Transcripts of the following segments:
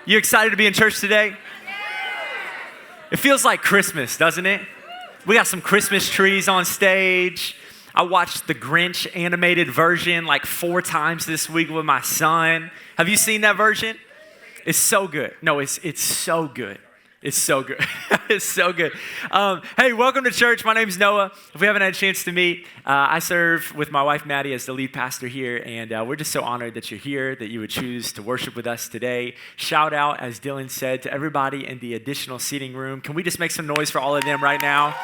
You excited to be in church today? It feels like Christmas, doesn't it? We got some Christmas trees on stage. I watched the Grinch animated version like 4 times this week with my son. Have you seen that version? It's so good. No, it's so good. It's so good. It's so good. Hey, welcome to church. My name's Noah. If we haven't had a chance to meet, I serve with my wife, Maddie, as the lead pastor here, and we're just so honored that you're here, that you would choose to worship with us today. Shout out, as Dylan said, to everybody in the additional seating room. Can we just make some noise for all of them right now?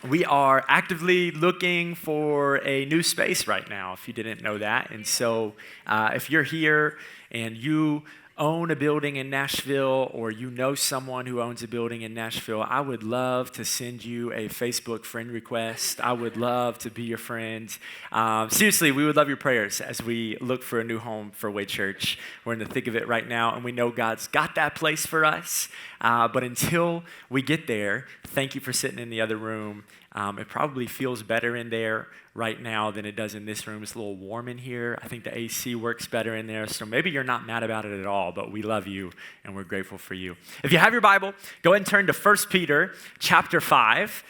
We are actively looking for a new space right now, if you didn't know that. And so if you're here and you own a building in Nashville, or you know someone who owns a building in Nashville, I would love to send you a Facebook friend request. I would love to be your friend. Seriously, we would love your prayers as we look for a new home for Way Church. We're in the thick of it right now, and we know God's got that place for us. But until we get there, thank you for sitting in the other room. It probably feels better in there right now than it does in this room. It's a little warm in here. I think the AC works better in there. So maybe you're not mad about it at all, but we love you and we're grateful for you. If you have your Bible, go ahead and turn to 1 Peter chapter 5,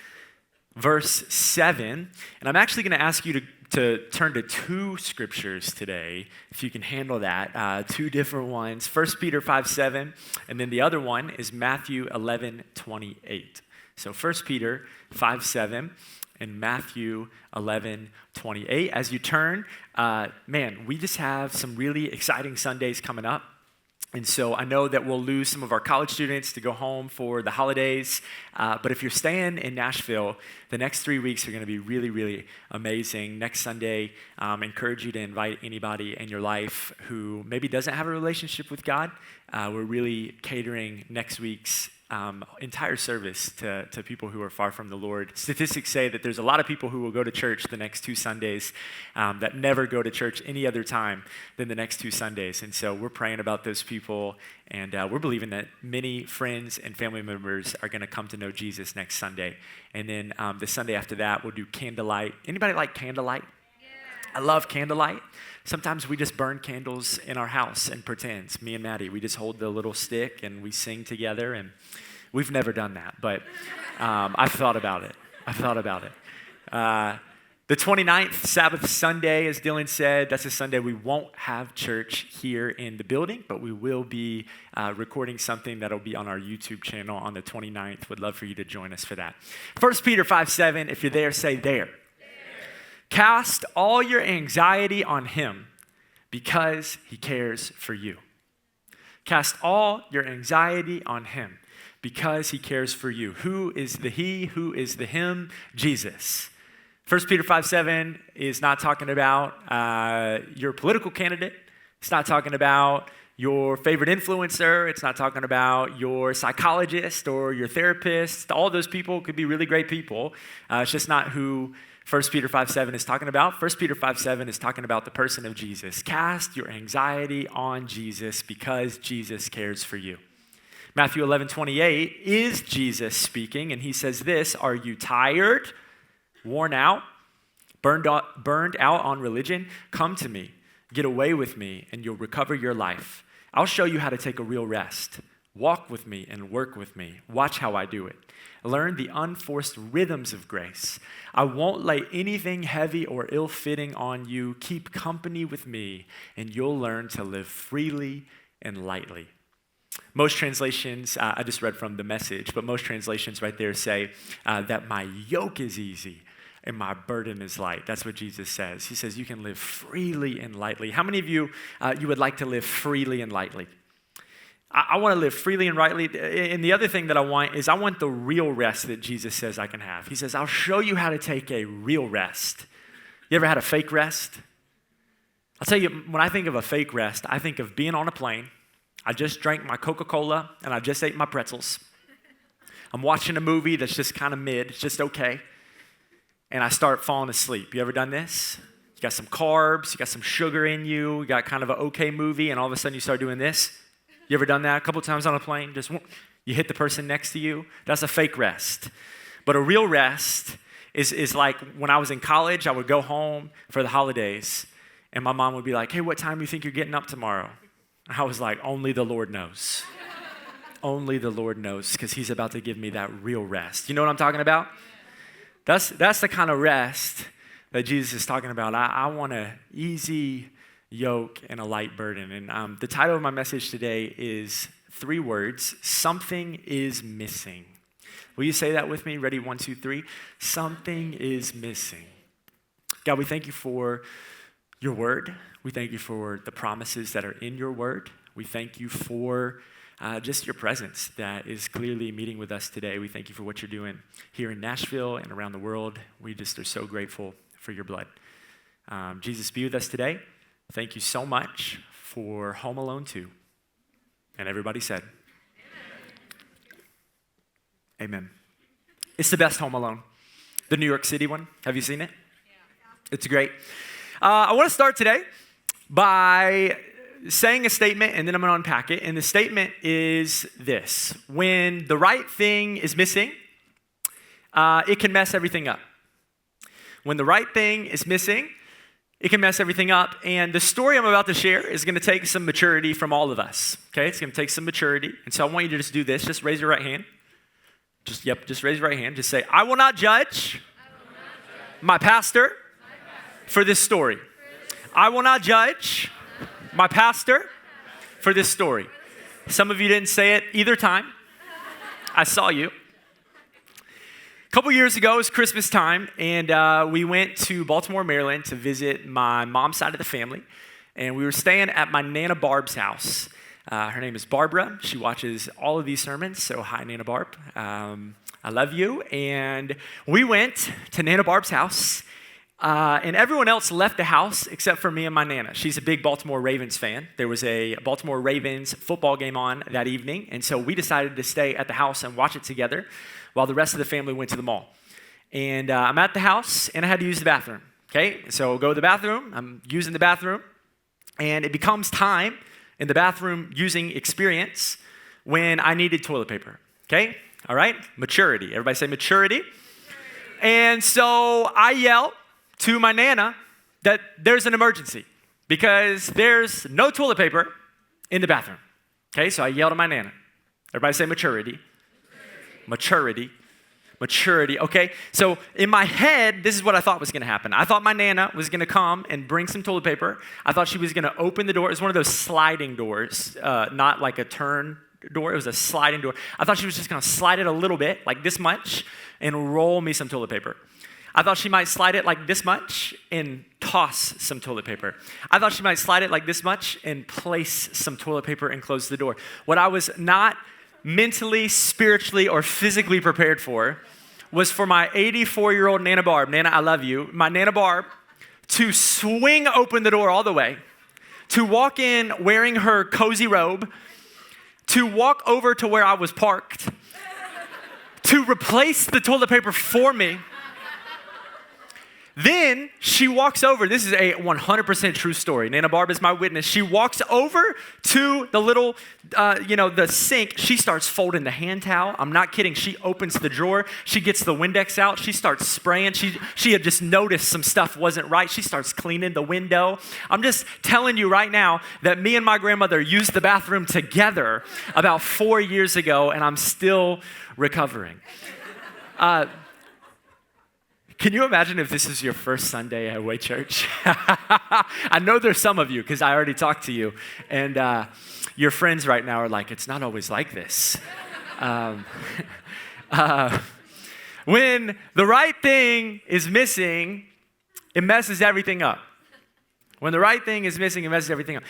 verse 7. And I'm actually going to ask you to turn to 2 scriptures today, if you can handle that, 2 different ones. 1 Peter 5:7, and then the other one is Matthew 11:28. So 1 Peter 5:7 and Matthew 11:28. As you turn, we just have some really exciting Sundays coming up. And so I know that we'll lose some of our college students to go home for the holidays. But if you're staying in Nashville, the next 3 weeks are going to be really, really amazing. Next Sunday, encourage you to invite anybody in your life who maybe doesn't have a relationship with God. We're really catering next week's entire service to people who are far from the Lord. Statistics say that there's a lot of people who will go to church the next 2 Sundays that never go to church any other time than the next 2 Sundays. And so we're praying about those people, and we're believing that many friends and family members are going to come to know Jesus next Sunday. And then the Sunday after that, we'll do candlelight. Anybody like candlelight? I love candlelight. Sometimes we just burn candles in our house and pretend. Me and Maddie, we just hold the little stick and we sing together. And we've never done that, but I've thought about it. The 29th, Sabbath Sunday, as Dylan said, that's a Sunday we won't have church here in the building, but we will be recording something that'll be on our YouTube channel on the 29th. Would love for you to join us for that. 1 Peter 5:7, if you're there, say there. Cast all your anxiety on him because he cares for you. Cast all your anxiety on him because he cares for you. Who is the he? Who is the him? Jesus. 1 Peter 5:7 is not talking about your political candidate. It's not talking about your favorite influencer. It's not talking about your psychologist or your therapist. All those people could be really great people. It's just not who 1 Peter 5:7 is talking about. 1 Peter 5:7 is talking about the person of Jesus. Cast your anxiety on Jesus because Jesus cares for you. Matthew 11:28 is Jesus speaking, and he says this: Are you tired, worn out, burned out on religion? Come to me, get away with me, and you'll recover your life. I'll show you how to take a real rest. Walk with me and work with me. Watch how I do it. Learn the unforced rhythms of grace. I won't lay anything heavy or ill-fitting on you. Keep company with me, and you'll learn to live freely and lightly. Most translations, I just read from the Message, but most translations right there say that my yoke is easy and my burden is light. That's what Jesus says. He says you can live freely and lightly. How many of you would like to live freely and lightly? I want to live freely and rightly. And the other thing that I want the real rest that Jesus says I can have. He says, I'll show you how to take a real rest. You ever had a fake rest? I'll tell you, when I think of a fake rest, I think of being on a plane. I just drank my Coca-Cola and I just ate my pretzels. I'm watching a movie that's just kind of mid, it's just okay. And I start falling asleep. You ever done this? You got some carbs, you got some sugar in you got kind of an okay movie, and all of a sudden you start doing this. You ever done that a couple times on a plane? Just you hit the person next to you. That's a fake rest. But a real rest is like when I was in college, I would go home for the holidays, and my mom would be like, hey, what time do you think you're getting up tomorrow? I was like, only the Lord knows. Only the Lord knows, because he's about to give me that real rest. You know what I'm talking about? That's the kind of rest that Jesus is talking about. I want an easy yoke and a light burden. And the title of my message today is 3 words, something is missing. Will you say that with me? Ready? 1, 2, 3. Something is missing. God, we thank you for your word. We thank you for the promises that are in your word. We thank you for just your presence that is clearly meeting with us today. We thank you for what you're doing here in Nashville and around the world. We just are so grateful for your blood. Jesus, be with us today. Thank you so much for Home Alone 2. And everybody said, Amen. It's the best Home Alone. The New York City one. Have you seen it? Yeah. It's great. I want to start today by saying a statement, and then I'm going to unpack it. And the statement is this. When the right thing is missing, it can mess everything up. When the right thing is missing, it can mess everything up. And the story I'm about to share is going to take some maturity from all of us. Okay? It's going to take some maturity. And so I want you to just do this. Just raise your right hand. Just raise your right hand. Just say, I will not judge my pastor for this story. I will not judge my pastor for this story. Some of you didn't say it either time. I saw you. A couple years ago, it was Christmas time, and we went to Baltimore, Maryland to visit my mom's side of the family. And we were staying at my Nana Barb's house. Her name is Barbara. She watches all of these sermons, so hi, Nana Barb. I love you. And we went to Nana Barb's house, and everyone else left the house except for me and my Nana. She's a big Baltimore Ravens fan. There was a Baltimore Ravens football game on that evening, and so we decided to stay at the house and watch it together while the rest of the family went to the mall. And I'm at the house, and I had to use the bathroom. Okay, so go to the bathroom. I'm using the bathroom, and it becomes time in the bathroom using experience when I needed toilet paper. Okay, all right, maturity. Everybody say maturity. And so I yell to my Nana that there's an emergency because there's no toilet paper in the bathroom. Okay, so I yell to my Nana. Everybody say maturity. Maturity. Maturity. Okay, so in my head, this is what I thought was going to happen. I thought my Nana was going to come and bring some toilet paper. I thought she was going to open the door. It was one of those sliding doors, not like a turn door. It was a sliding door. I thought she was just going to slide it a little bit, like this much, and roll me some toilet paper. I thought she might slide it like this much and toss some toilet paper. I thought she might slide it like this much and place some toilet paper and close the door. What I was not mentally, spiritually, or physically prepared for was for my 84-year-old Nana Barb, Nana, I love you, my Nana Barb, to swing open the door all the way, to walk in wearing her cozy robe, to walk over to where I was parked, to replace the toilet paper for me. Then she walks over. This is a 100% true story. Nana Barb is my witness. She walks over to the little, the sink. She starts folding the hand towel. I'm not kidding. She opens the drawer. She gets the Windex out. She starts spraying. She had just noticed some stuff wasn't right. She starts cleaning the window. I'm just telling you right now that me and my grandmother used the bathroom together about 4 years ago, and I'm still recovering. Can you imagine if this is your first Sunday at Way Church? I know there's some of you because I already talked to you. And your friends right now are like, it's not always like this. When the right thing is missing, it messes everything up. When the right thing is missing, it messes everything up.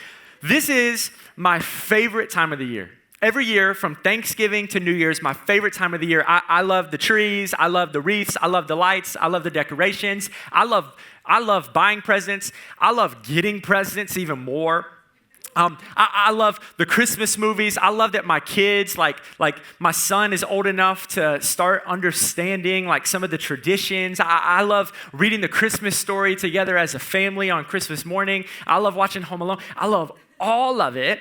This is my favorite time of the year. Every year, from Thanksgiving to New Year's, my favorite time of the year. I love the trees. I love the wreaths. I love the lights. I love the decorations. I love buying presents. I love getting presents even more. I love the Christmas movies. I love that my kids, like my son is old enough to start understanding like some of the traditions. I love reading the Christmas story together as a family on Christmas morning. I love watching Home Alone. I love all of it.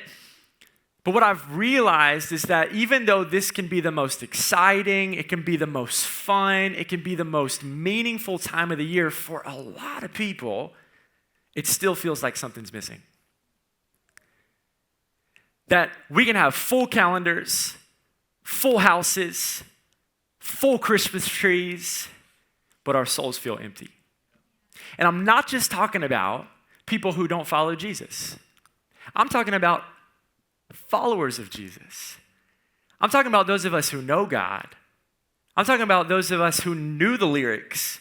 But what I've realized is that even though this can be the most exciting, it can be the most fun, it can be the most meaningful time of the year for a lot of people, it still feels like something's missing. that we can have full calendars, full houses, full Christmas trees, but our souls feel empty. And I'm not just talking about people who don't follow Jesus. I'm talking about followers of Jesus. I'm talking about those of us who know God. I'm talking about those of us who knew the lyrics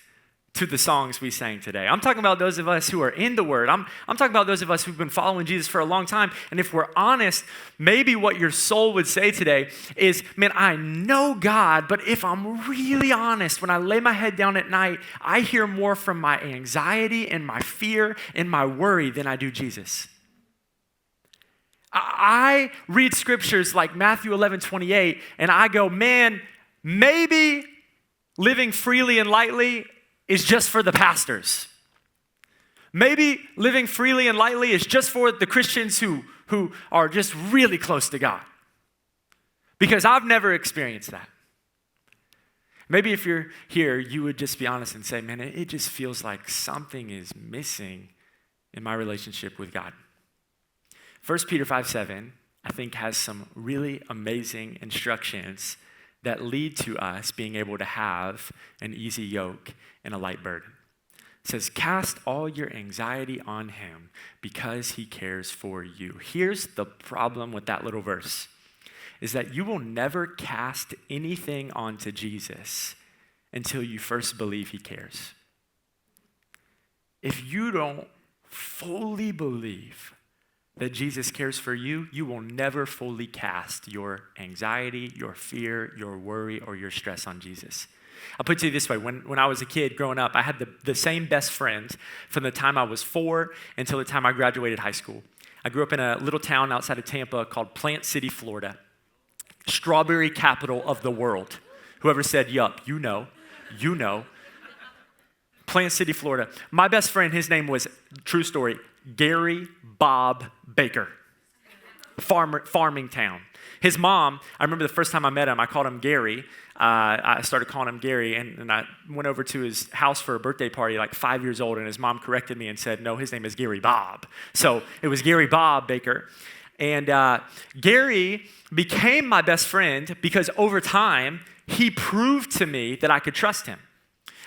to the songs we sang today. I'm talking about those of us who are in the Word. I'm talking about those of us who've been following Jesus for a long time. And if we're honest, maybe what your soul would say today is, man, I know God, but if I'm really honest, when I lay my head down at night, I hear more from my anxiety and my fear and my worry than I do Jesus. I read scriptures like Matthew 11:28, and I go, man, maybe living freely and lightly is just for the pastors. Maybe living freely and lightly is just for the Christians who are just really close to God. Because I've never experienced that. Maybe if you're here, you would just be honest and say, man, it just feels like something is missing in my relationship with God. 1 Peter 5:7, I think, has some really amazing instructions that lead to us being able to have an easy yoke and a light burden. It says, cast all your anxiety on him because he cares for you. Here's the problem with that little verse, is that you will never cast anything onto Jesus until you first believe he cares. If you don't fully believe that Jesus cares for you, you will never fully cast your anxiety, your fear, your worry, or your stress on Jesus. I'll put it to you this way. When I was a kid growing up, I had the same best friends from the time I was 4 until the time I graduated high school. I grew up in a little town outside of Tampa called Plant City, Florida. Strawberry capital of the world. Whoever said, yup, you know. Plant City, Florida. My best friend, his name was, true story, Gary Bob Baker. Farming town. His mom, I remember the first time I met him, I called him Gary. I started calling him Gary, and I went over to his house for a birthday party, like 5 years old, and his mom corrected me and said, no, his name is Gary Bob. So it was Gary Bob Baker. And Gary became my best friend because over time, he proved to me that I could trust him.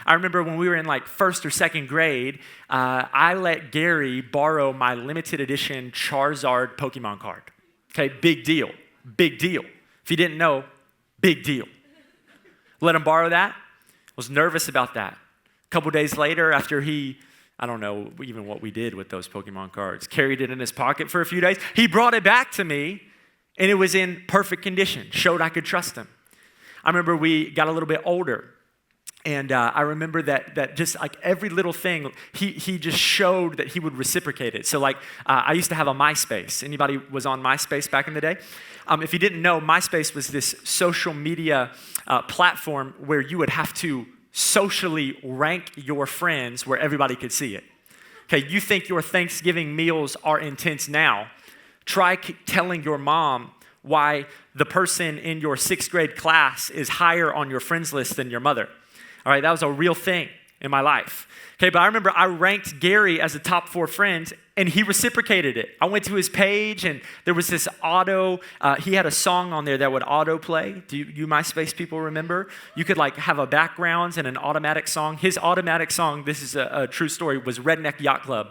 I remember when we were in like first or second grade, I let Gary borrow my limited edition Charizard Pokemon card. Okay, big deal. If you didn't know, big deal. Let him borrow that. Was nervous about that. A couple days later, after I don't know even what we did with those Pokemon cards, carried it in his pocket for a few days, he brought it back to me, and it was in perfect condition, showed I could trust him. I remember we got a little bit older, and I remember that just like every little thing, he just showed that he would reciprocate it. So like I used to have a MySpace. Anybody was on MySpace back in the day? If you didn't know, MySpace was this social media platform where you would have to socially rank your friends where everybody could see it. Okay, you think your Thanksgiving meals are intense now. Try telling your mom why the person in your 6th grade class is higher on your friends list than your mother. All right, that was a real thing in my life. Okay, but I remember I ranked Gary as a top 4 friend, and he reciprocated it. I went to his page, and there was this he had a song on there that would auto-play. Do you MySpace people remember? You could like have a background and an automatic song. His automatic song, this is a true story, was Redneck Yacht Club.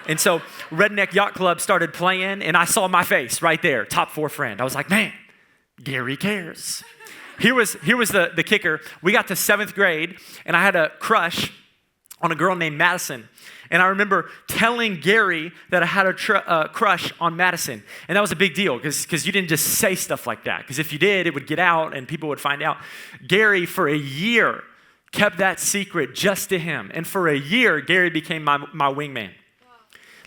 And so Redneck Yacht Club started playing, and I saw my face right there, top 4 friend. I was like, man, Gary cares. Here was the kicker. We got to 7th grade, and I had a crush on a girl named Madison. And I remember telling Gary that I had a crush on Madison. And that was a big deal because you didn't just say stuff like that. Because if you did, it would get out and people would find out. Gary, for a year, kept that secret just to him. And for a year, Gary became my wingman.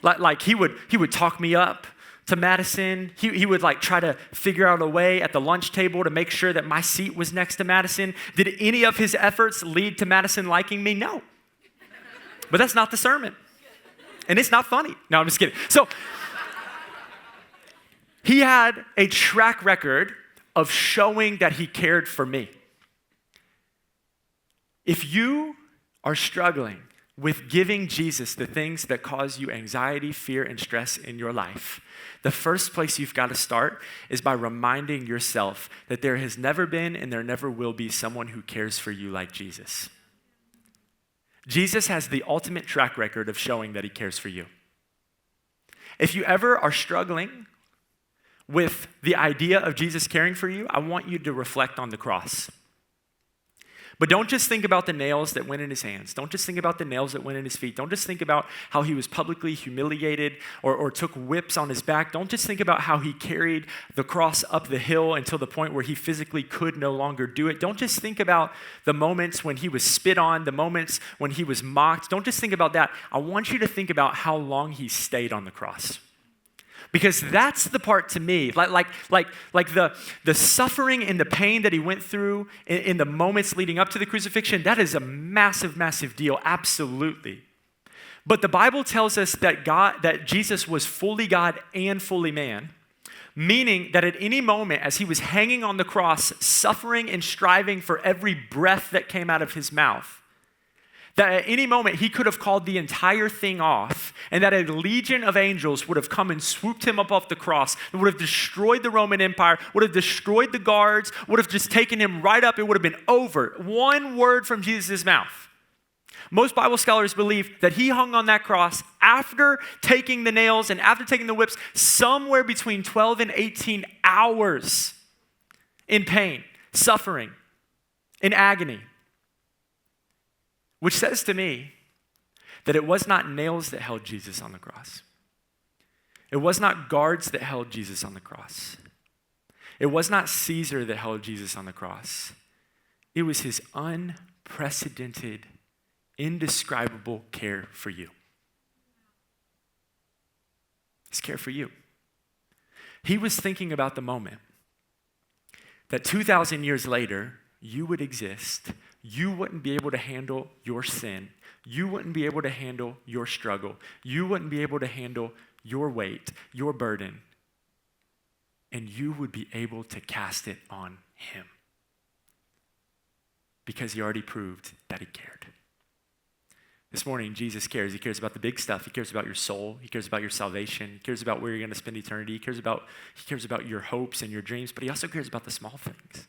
Like he would talk me up to Madison. He would like try to figure out a way at the lunch table to make sure that my seat was next to Madison. Did any of his efforts lead to Madison liking me? No. But that's not the sermon. And it's not funny. No, I'm just kidding. So he had a track record of showing that he cared for me. If you are struggling with giving Jesus the things that cause you anxiety, fear, and stress in your life, the first place you've got to start is by reminding yourself that there has never been and there never will be someone who cares for you like Jesus. Jesus has the ultimate track record of showing that he cares for you. If you ever are struggling with the idea of Jesus caring for you, I want you to reflect on the cross. But don't just think about the nails that went in his hands. Don't just think about the nails that went in his feet. Don't just think about how he was publicly humiliated or took whips on his back. Don't just think about how he carried the cross up the hill until the point where he physically could no longer do it. Don't just think about the moments when he was spit on, the moments when he was mocked. Don't just think about that. I want you to think about how long he stayed on the cross. Because that's the part to me, like the suffering and the pain that he went through in the moments leading up to the crucifixion, that is a massive, massive deal, absolutely. But the Bible tells us that Jesus was fully God and fully man, meaning that at any moment as he was hanging on the cross, suffering and striving for every breath that came out of his mouth, that at any moment he could have called the entire thing off, and that a legion of angels would have come and swooped him up off the cross, and would have destroyed the Roman Empire, would have destroyed the guards, would have just taken him right up. It would have been over. One word from Jesus' mouth. Most Bible scholars believe that he hung on that cross after taking the nails and after taking the whips, somewhere between 12 and 18 hours in pain, suffering, in agony. Which says to me that it was not nails that held Jesus on the cross. It was not guards that held Jesus on the cross. It was not Caesar that held Jesus on the cross. It was his unprecedented, indescribable care for you. His care for you. He was thinking about the moment that 2,000 years later, you would exist. You wouldn't be able to handle your sin. You wouldn't be able to handle your struggle. You wouldn't be able to handle your weight, your burden. And you would be able to cast it on him. Because he already proved that he cared. This morning, Jesus cares. He cares about the big stuff. He cares about your soul. He cares about your salvation. He cares about where you're going to spend eternity. He cares about your hopes and your dreams, but he also cares about the small things.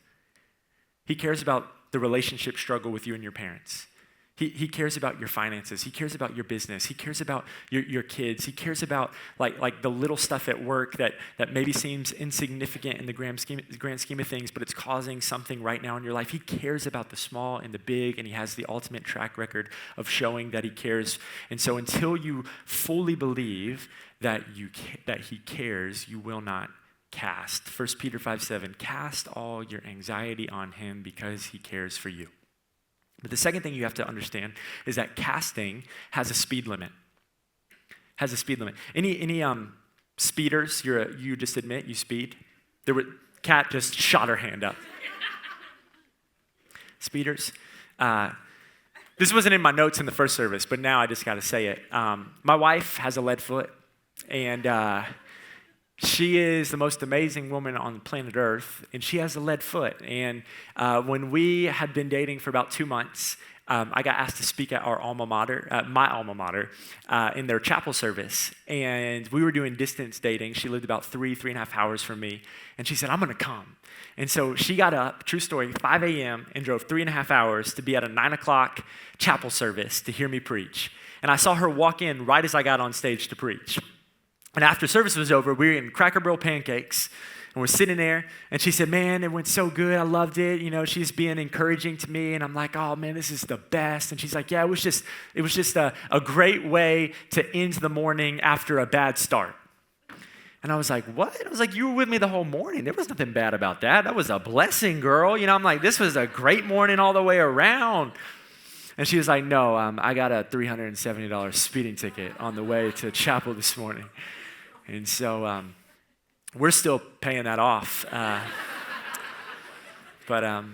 He cares about the relationship struggle with you and your parents. He cares about your finances. He cares about your business. He cares about your kids. He cares about like the little stuff at work that maybe seems insignificant in the grand scheme of things, but it's causing something right now in your life. He cares about the small and the big, and he has the ultimate track record of showing that he cares. And so until you fully believe that he cares, you will not cast. 1 Peter 5:7, cast all your anxiety on him because he cares for you. But the second thing you have to understand is that casting has a speed limit. Has a speed limit. Any speeders? You just admit you speed? Kat just shot her hand up. Speeders? This wasn't in my notes in the first service, but now I just got to say it. My wife has a lead foot, and she is the most amazing woman on planet Earth, and she has a lead foot. And when we had been dating for about 2 months, I got asked to speak at our alma mater, my alma mater, in their chapel service. And we were doing distance dating. She lived about 3.5 hours from me. And she said, I'm going to come. And so she got up, true story, 5 a.m. and drove 3.5 hours to be at a 9 o'clock chapel service to hear me preach. And I saw her walk in right as I got on stage to preach. And after service was over, we were eating Cracker Barrel pancakes, and we're sitting there, and she said, man, it went so good. I loved it. You know, she's being encouraging to me, and I'm like, oh, man, this is the best. And she's like, yeah, it was just a great way to end the morning after a bad start. And I was like, what? I was like, you were with me the whole morning. There was nothing bad about that. That was a blessing, girl. You know, I'm like, this was a great morning all the way around. And she was like, no, I got a $370 speeding ticket on the way to chapel this morning. And so we're still paying that off. But I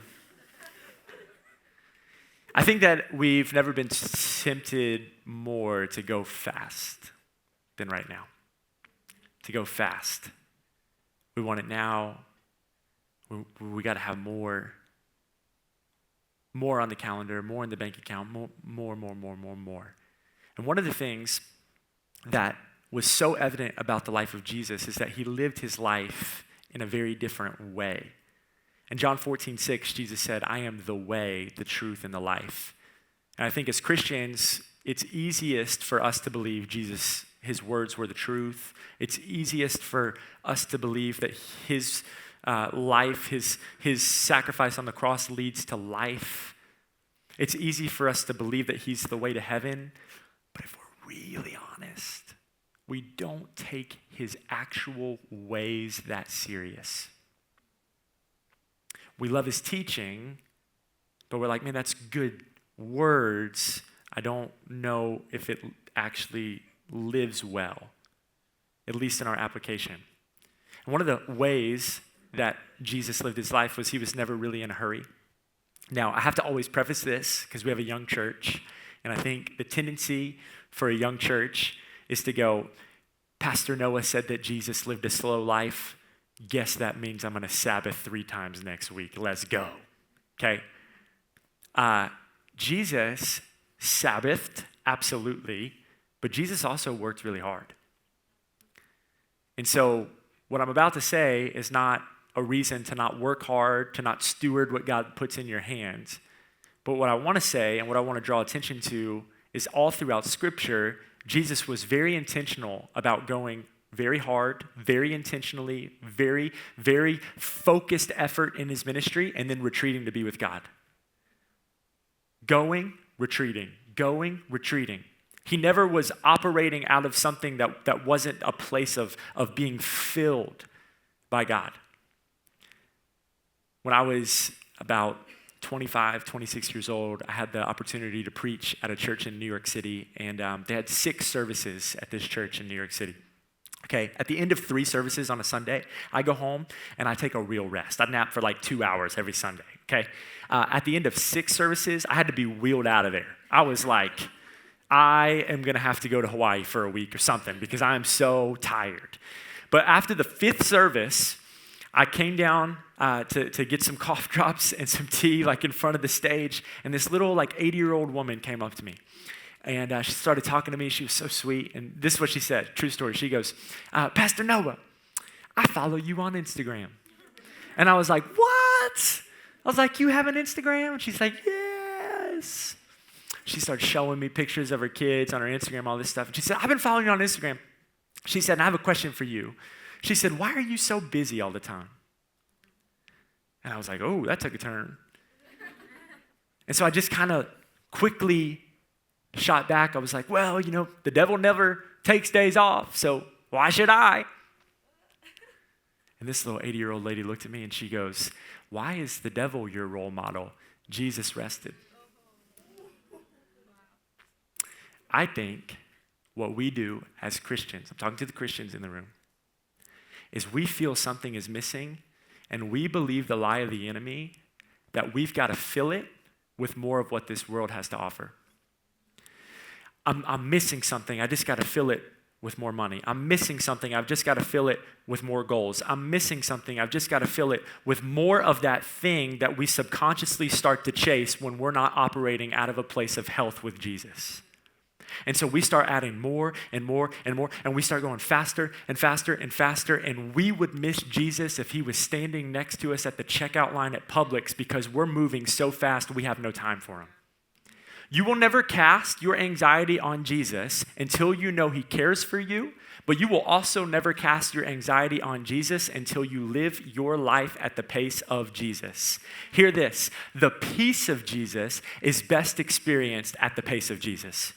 think that we've never been tempted more to go fast than right now. To go fast. We want it now. We got to have more on the calendar, more in the bank account, more. And one of the things that was so evident about the life of Jesus is that he lived his life in a very different way. In John 14:6, Jesus said, I am the way, the truth, and the life. And I think as Christians, it's easiest for us to believe Jesus, his words were the truth. It's easiest for us to believe that his life, his sacrifice on the cross leads to life. It's easy for us to believe that he's the way to heaven. But if we're really honest, we don't take his actual ways that serious. We love his teaching, but we're like, man, that's good words. I don't know if it actually lives well, at least in our application. And one of the ways that Jesus lived his life was he was never really in a hurry. Now, I have to always preface this because we have a young church, and I think the tendency for a young church is to go, Pastor Noah said that Jesus lived a slow life. Guess that means I'm going to Sabbath 3 times next week. Let's go. Okay? Jesus Sabbathed, absolutely, but Jesus also worked really hard. And so what I'm about to say is not a reason to not work hard, to not steward what God puts in your hands. But what I want to say and what I want to draw attention to is all throughout Scripture, Jesus was very intentional about going very hard, very intentionally, very, very focused effort in his ministry, and then retreating to be with God. Going, retreating, going, retreating. He never was operating out of something that wasn't a place of being filled by God. When I was about 25, 26 years old, I had the opportunity to preach at a church in New York City, and they had 6 services at this church in New York City. Okay, at the end of 3 services on a Sunday, I go home and I take a real rest. I nap for like 2 hours every Sunday, okay? At the end of 6 services, I had to be wheeled out of there. I was like, I am gonna have to go to Hawaii for a week or something because I am so tired. But after the 5th service, I came down to get some cough drops and some tea like in front of the stage, and this little like 80-year-old woman came up to me. And she started talking to me. She was so sweet. And this is what she said. True story. She goes, Pastor Noah, I follow you on Instagram. And I was like, what? I was like, you have an Instagram? And she's like, yes. She started showing me pictures of her kids on her Instagram, all this stuff. And she said, I've been following you on Instagram. She said, I have a question for you. She said, why are you so busy all the time? And I was like, oh, that took a turn. And so I just kind of quickly shot back. I was like, well, you know, the devil never takes days off, so why should I? And this little 80-year-old lady looked at me and she goes, why is the devil your role model? Jesus rested. I think what we do as Christians, I'm talking to the Christians in the room, is we feel something is missing and we believe the lie of the enemy that we've got to fill it with more of what this world has to offer. I'm missing something. I just got to fill it with more money. I'm missing something. I've just got to fill it with more goals. I'm missing something. I've just got to fill it with more of that thing that we subconsciously start to chase when we're not operating out of a place of health with Jesus. And so we start adding more and more and more, and we start going faster and faster and faster, and we would miss Jesus if he was standing next to us at the checkout line at Publix because we're moving so fast we have no time for him. You will never cast your anxiety on Jesus until you know he cares for you, but you will also never cast your anxiety on Jesus until you live your life at the pace of Jesus. Hear this, the peace of Jesus is best experienced at the pace of Jesus.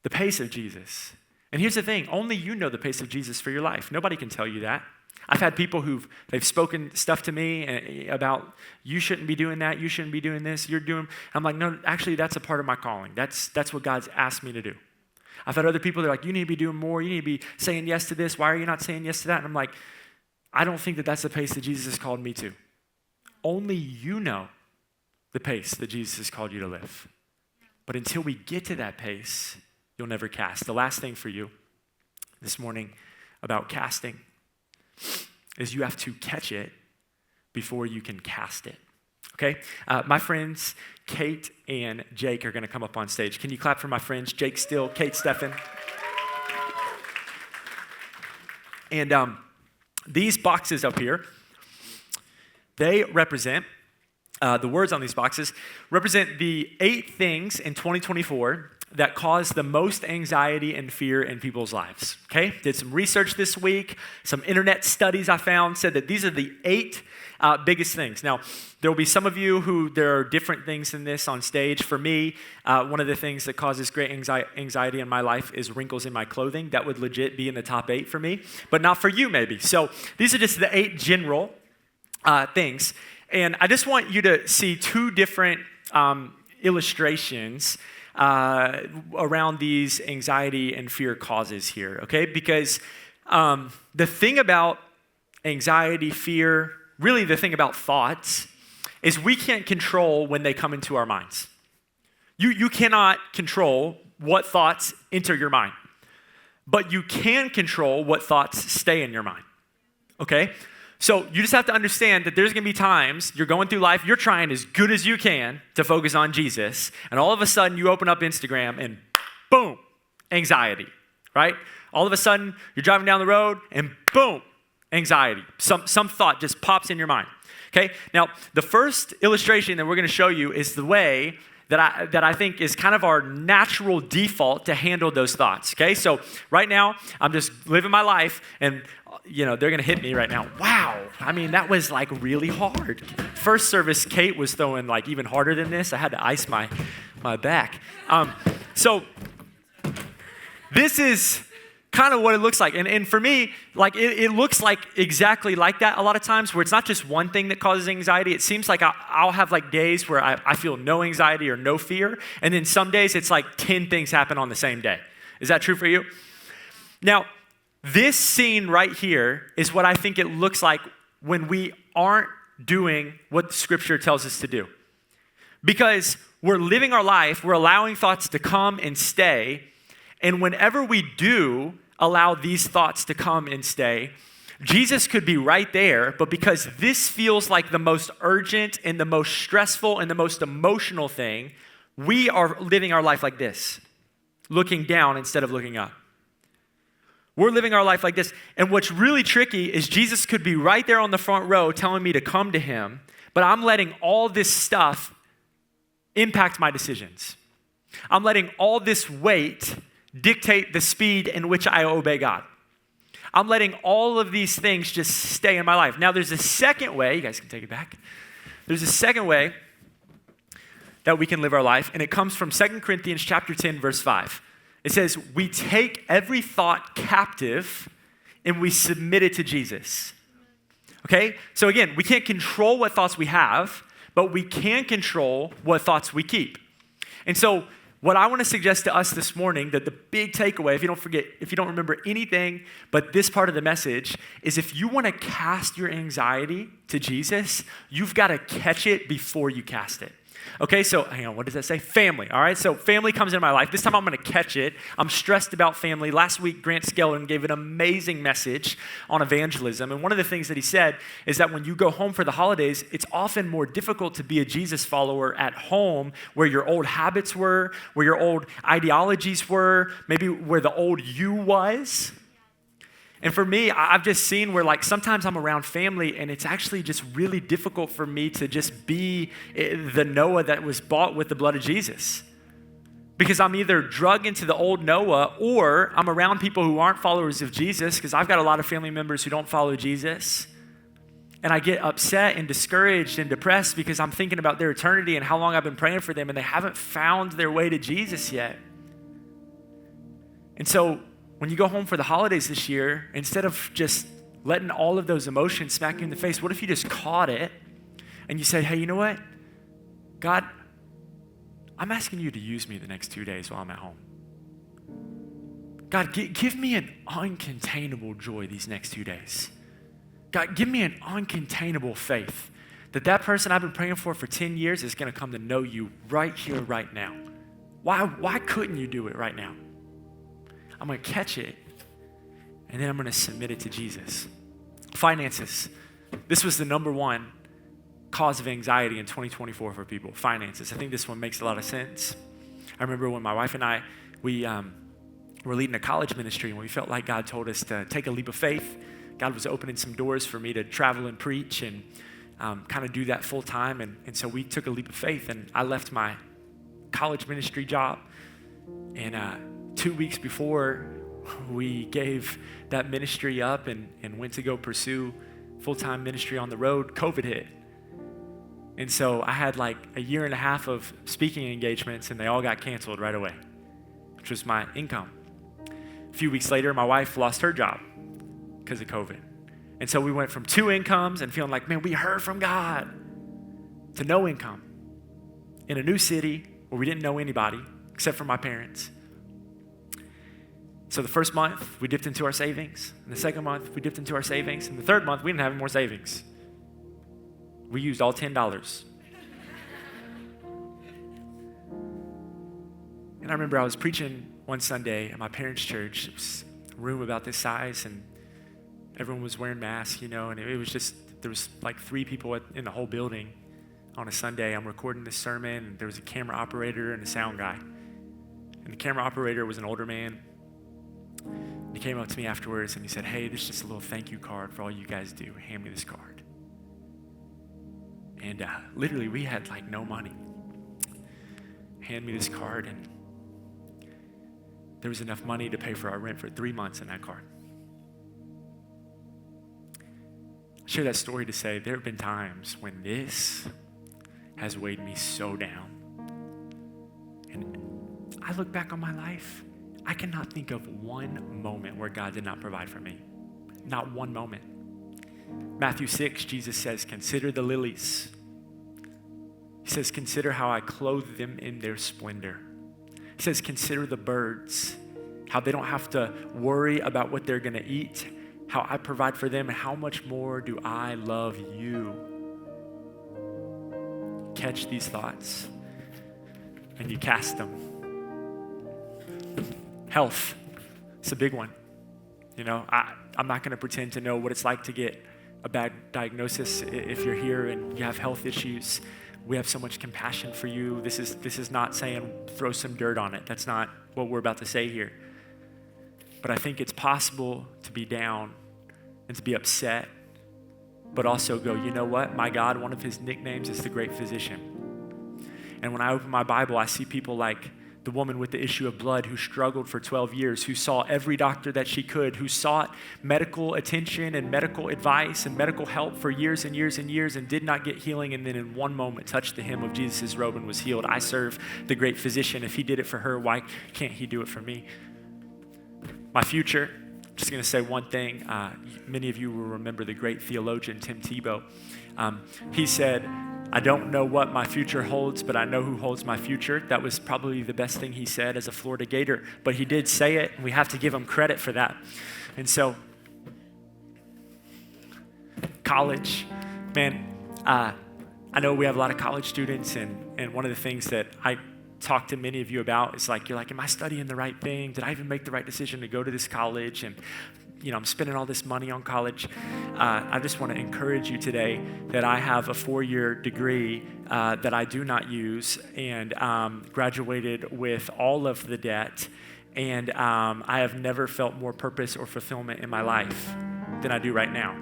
The pace of Jesus. And here's the thing, only you know the pace of Jesus for your life. Nobody can tell you that. I've had people they've spoken stuff to me about, you shouldn't be doing that, you shouldn't be doing this, you're doing, I'm like, no, actually that's a part of my calling. That's what God's asked me to do. I've had other people that are like, you need to be doing more, you need to be saying yes to this, why are you not saying yes to that? And I'm like, I don't think that that's the pace that Jesus has called me to. Only you know the pace that Jesus has called you to live. But until we get to that pace, you'll never cast. The last thing for you this morning about casting is you have to catch it before you can cast it. okay? My friends, Kate and Jake, are going to come up on stage. Can you clap for my friends, Jake Still, Kate Steffen? And these boxes up here, they represent, the words on these boxes represent the 8 things in 2024 that cause the most anxiety and fear in people's lives, okay? Did some research this week. Some internet studies I found said that these are the 8 biggest things. Now, there will be some of you who there are different things than this on stage. For me, one of the things that causes great anxiety in my life is wrinkles in my clothing. That would legit be in the top 8 for me, but not for you maybe. So these are just the 8 general things. And I just want you to see 2 different illustrations around these anxiety and fear causes here, okay? Because the thing about anxiety, fear, really the thing about thoughts is we can't control when they come into our minds. You cannot control what thoughts enter your mind, but you can control what thoughts stay in your mind, okay? So you just have to understand that there's going to be times you're going through life, you're trying as good as you can to focus on Jesus, and all of a sudden you open up Instagram and boom, anxiety, right? All of a sudden you're driving down the road and boom, anxiety. Some thought just pops in your mind, okay? Now, the first illustration that we're going to show you is the way that I think is kind of our natural default to handle those thoughts, okay? So right now, I'm just living my life, and they're going to hit me right now. Wow. I mean, that was like really hard. First service, Kate was throwing like even harder than this. I had to ice my back. So this is kind of what it looks like. And for me, like it looks like exactly like that a lot of times, where it's not just one thing that causes anxiety. It seems like I'll have like days where I feel no anxiety or no fear. And then some days it's like 10 things happen on the same day. Is that true for you? Now, this scene right here is what I think it looks like when we aren't doing what Scripture tells us to do. Because we're living our life, we're allowing thoughts to come and stay, and whenever we do allow these thoughts to come and stay, Jesus could be right there, but because this feels like the most urgent and the most stressful and the most emotional thing, we are living our life like this, looking down instead of looking up. We're living our life like this. And what's really tricky is Jesus could be right there on the front row telling me to come to him, but I'm letting all this stuff impact my decisions. I'm letting all this weight dictate the speed in which I obey God. I'm letting all of these things just stay in my life. Now, there's a second way. You guys can take it back. There's a second way that we can live our life, and it comes from 2 Corinthians chapter 10, verse 5. It says, we take every thought captive and we submit it to Jesus. Okay? So again, we can't control what thoughts we have, but we can control what thoughts we keep. And so what I want to suggest to us this morning, that the big takeaway, if you don't remember anything but this part of the message, is if you want to cast your anxiety to Jesus, you've got to catch it before you cast it. Okay, so hang on, what does that say? Family, all right? So family comes into my life. This time I'm going to catch it. I'm stressed about family. Last week, Grant Skellin gave an amazing message on evangelism. And one of the things that he said is that when you go home for the holidays, it's often more difficult to be a Jesus follower at home where your old habits were, where your old ideologies were, maybe where the old you was. And for me, I've just seen where like sometimes I'm around family and it's actually just really difficult for me to just be the Noah that was bought with the blood of Jesus. Because I'm either drug into the old Noah or I'm around people who aren't followers of Jesus, because I've got a lot of family members who don't follow Jesus. And I get upset and discouraged and depressed because I'm thinking about their eternity and how long I've been praying for them and they haven't found their way to Jesus yet. And so when you go home for the holidays this year, instead of just letting all of those emotions smack you in the face, what if you just caught it and you said, hey, you know what? God, I'm asking you to use me the next 2 days while I'm at home. God, give me an uncontainable joy these next 2 days. God, give me an uncontainable faith that person I've been praying for 10 years is going to come to know you right here, right now. Why couldn't you do it right now? I'm going to catch it, and then I'm going to submit it to Jesus. Finances. This was the number one cause of anxiety in 2024 for people, finances. I think this one makes a lot of sense. I remember when my wife and I, we were leading a college ministry, and we felt like God told us to take a leap of faith. God was opening some doors for me to travel and preach and kind of do that full time. And so we took a leap of faith, and I left my college ministry job. And 2 weeks before we gave that ministry up and went to go pursue full-time ministry on the road, COVID hit. And so I had like a year and a half of speaking engagements, and they all got canceled right away, which was my income. A few weeks later, my wife lost her job because of COVID. And so we went from 2 incomes and feeling like, man, we heard from God, to no income in a new city where we didn't know anybody except for my parents. So the first month, we dipped into our savings. And the second month, we dipped into our savings. And the third month, we didn't have any more savings. We used all $10. And I remember I was preaching one Sunday at my parents' church. It was a room about this size, and everyone was wearing masks, and it was just, there was like 3 people in the whole building on a Sunday. I'm recording this sermon, and there was a camera operator and a sound guy. And the camera operator was an older man. And he came up to me afterwards, and he said, hey, this is just a little thank you card for all you guys do. Hand me this card. And literally, we had like no money. Hand me this card, and there was enough money to pay for our rent for 3 months in that card. I share that story to say there have been times when this has weighed me so down. And I look back on my life, I cannot think of one moment where God did not provide for me. Not one moment. Matthew 6, Jesus says, consider the lilies. He says, consider how I clothe them in their splendor. He says, consider the birds, how they don't have to worry about what they're going to eat, how I provide for them, and how much more do I love you? Catch these thoughts, and you cast them. Health, it's a big one. I'm not going to pretend to know what it's like to get a bad diagnosis. If you're here and you have health issues, we have so much compassion for you. This is not saying throw some dirt on it. That's not what we're about to say here. But I think it's possible to be down and to be upset, but also go, you know what? My God, one of his nicknames is the great physician. And when I open my Bible, I see people like the woman with the issue of blood who struggled for 12 years, who saw every doctor that she could, who sought medical attention and medical advice and medical help for years and years and years and did not get healing, and then in one moment touched the hem of Jesus' robe and was healed. I serve the great physician. If he did it for her, why can't he do it for me? My future, just going to say one thing. Many of you will remember the great theologian Tim Tebow. He said, I don't know what my future holds, but I know who holds my future. That was probably the best thing he said as a Florida Gator, but he did say it, and we have to give him credit for that. And so, college, man, I know we have a lot of college students, and one of the things that I talk to many of you about is like, you're like, am I studying the right thing? Did I even make the right decision to go to this college? And I'm spending all this money on college. I just want to encourage you today that I have a 4-year degree that I do not use, and graduated with all of the debt. And I have never felt more purpose or fulfillment in my life than I do right now.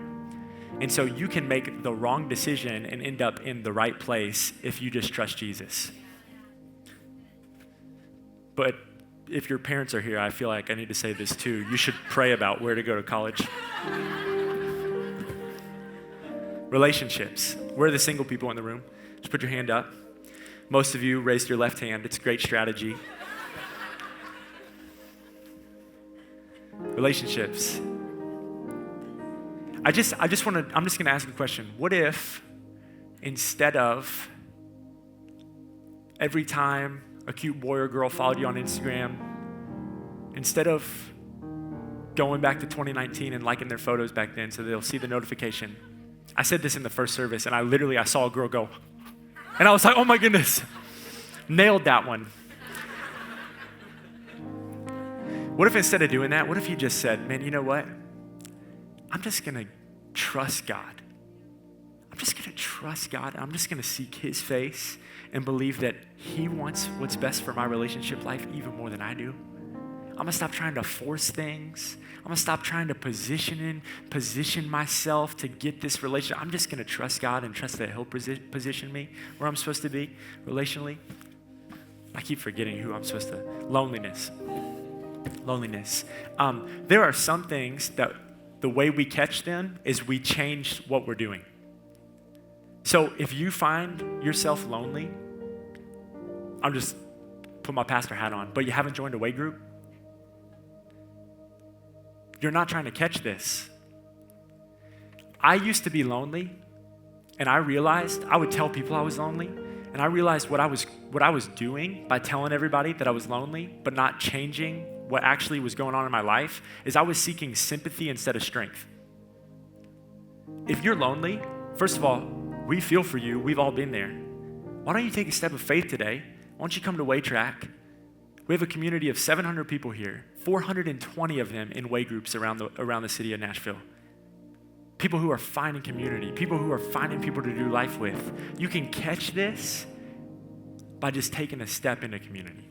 And so you can make the wrong decision and end up in the right place if you just trust Jesus. But if your parents are here, I feel like I need to say this too. You should pray about where to go to college. Relationships. Where are the single people in the room? Just put your hand up. Most of you raised your left hand. It's a great strategy. Relationships. I'm just going to ask a question. What if instead of every time a cute boy or girl followed you on Instagram, instead of going back to 2019 and liking their photos back then so they'll see the notification. I said this in the first service, and I saw a girl go, and I was like, oh my goodness, nailed that one. What if instead of doing that, what if you just said, man, you know what? I'm just going to trust God. I'm just going to trust God. I'm just going to seek his face and believe that he wants what's best for my relationship life even more than I do. I'm going to stop trying to force things. I'm going to stop trying to position myself to get this relationship. I'm just going to trust God and trust that he'll position me where I'm supposed to be relationally. I keep forgetting who I'm supposed to. Loneliness. There are some things that the way we catch them is we change what we're doing. So if you find yourself lonely, I'm just put my pastor hat on, but you haven't joined a way group, you're not trying to catch this. I used to be lonely, and I realized I would tell people I was lonely, and I realized what I was doing by telling everybody that I was lonely, but not changing what actually was going on in my life, is I was seeking sympathy instead of strength. If you're lonely, first of all, we feel for you. We've all been there. Why don't you take a step of faith today? Why don't you come to WayTrack? We have a community of 700 people here, 420 of them in way groups around the city of Nashville. People who are finding community, people who are finding people to do life with. You can catch this by just taking a step into community.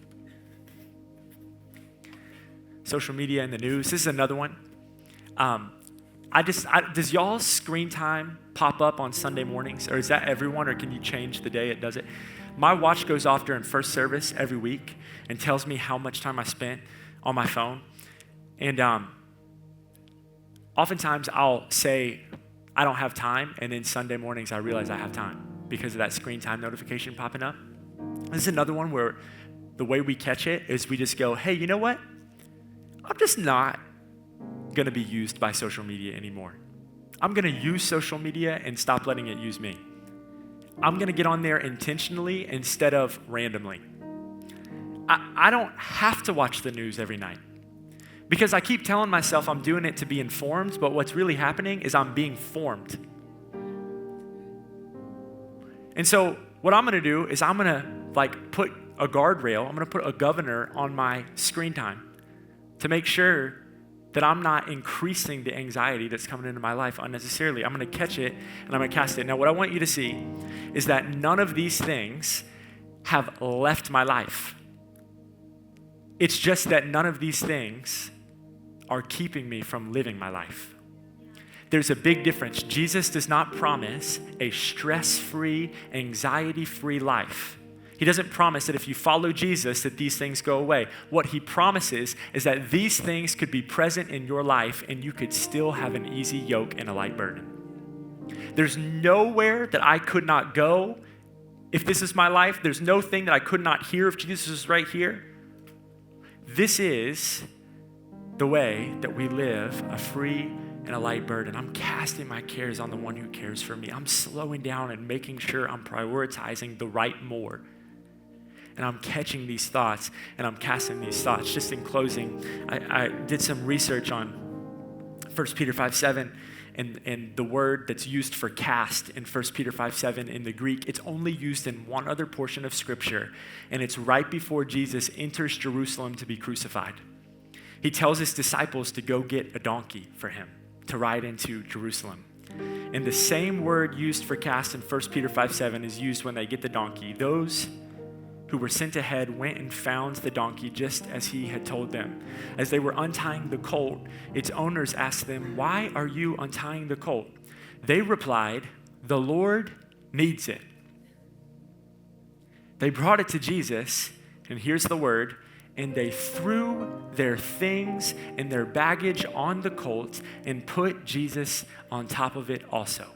Social media and the news. This is another one. Does y'all's screen time pop up on Sunday mornings? Or is that everyone, or can you change the day it does it? My watch goes off during first service every week and tells me how much time I spent on my phone. And oftentimes I'll say, I don't have time, and then Sunday mornings I realize I have time because of that screen time notification popping up. This is another one where the way we catch it is we just go, hey, you know what? I'm just not going to be used by social media anymore. I'm going to use social media and stop letting it use me. I'm going to get on there intentionally instead of randomly. I don't have to watch the news every night because I keep telling myself I'm doing it to be informed, but what's really happening is I'm being formed. And so what I'm going to do is I'm going to put a guardrail, I'm going to put a governor on my screen time to make sure that I'm not increasing the anxiety that's coming into my life unnecessarily. I'm going to catch it and I'm going to cast it. Now, what I want you to see is that none of these things have left my life. It's just that none of these things are keeping me from living my life. There's a big difference. Jesus does not promise a stress-free, anxiety-free life. He doesn't promise that if you follow Jesus that these things go away. What he promises is that these things could be present in your life and you could still have an easy yoke and a light burden. There's nowhere that I could not go if this is my life. There's no thing that I could not hear if Jesus was right here. This is the way that we live a free and a light burden. I'm casting my cares on the one who cares for me. I'm slowing down and making sure I'm prioritizing the right more. And I'm catching these thoughts and I'm casting these thoughts. Just in closing, I did some research on 1 Peter 5:7 and the word that's used for cast in 1 Peter 5:7 in the Greek. It's only used in one other portion of Scripture, and it's right before Jesus enters Jerusalem to be crucified. He tells his disciples to go get a donkey for him to ride into Jerusalem. And the same word used for cast in 1 Peter 5:7 is used when they get the donkey. Those who were sent ahead went and found the donkey just as he had told them. As they were untying the colt, its owners asked them, "Why are you untying the colt?" They replied, "The Lord needs it." They brought it to Jesus, and here's the word, and they threw their things and their baggage on the colt and put Jesus on top of it also.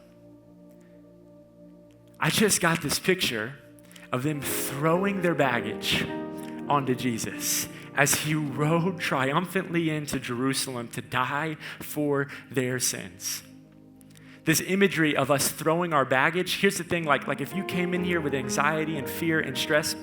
I just got this picture of them throwing their baggage onto Jesus as he rode triumphantly into Jerusalem to die for their sins. This imagery of us throwing our baggage, here's the thing, like if you came in here with anxiety and fear and stress,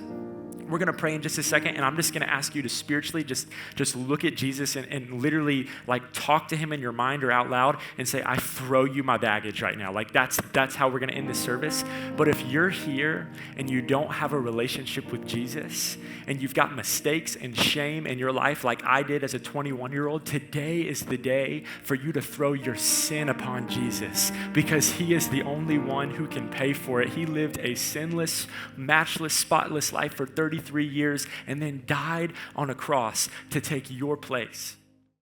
We're going to pray in just a second, and I'm just going to ask you to spiritually just look at Jesus and literally like talk to him in your mind or out loud and say, I throw you my baggage right now. Like that's how we're going to end this service. But if you're here and you don't have a relationship with Jesus and you've got mistakes and shame in your life like I did as a 21-year-old, today is the day for you to throw your sin upon Jesus, because he is the only one who can pay for it. He lived a sinless, matchless, spotless life for 33 years and then died on a cross to take your place.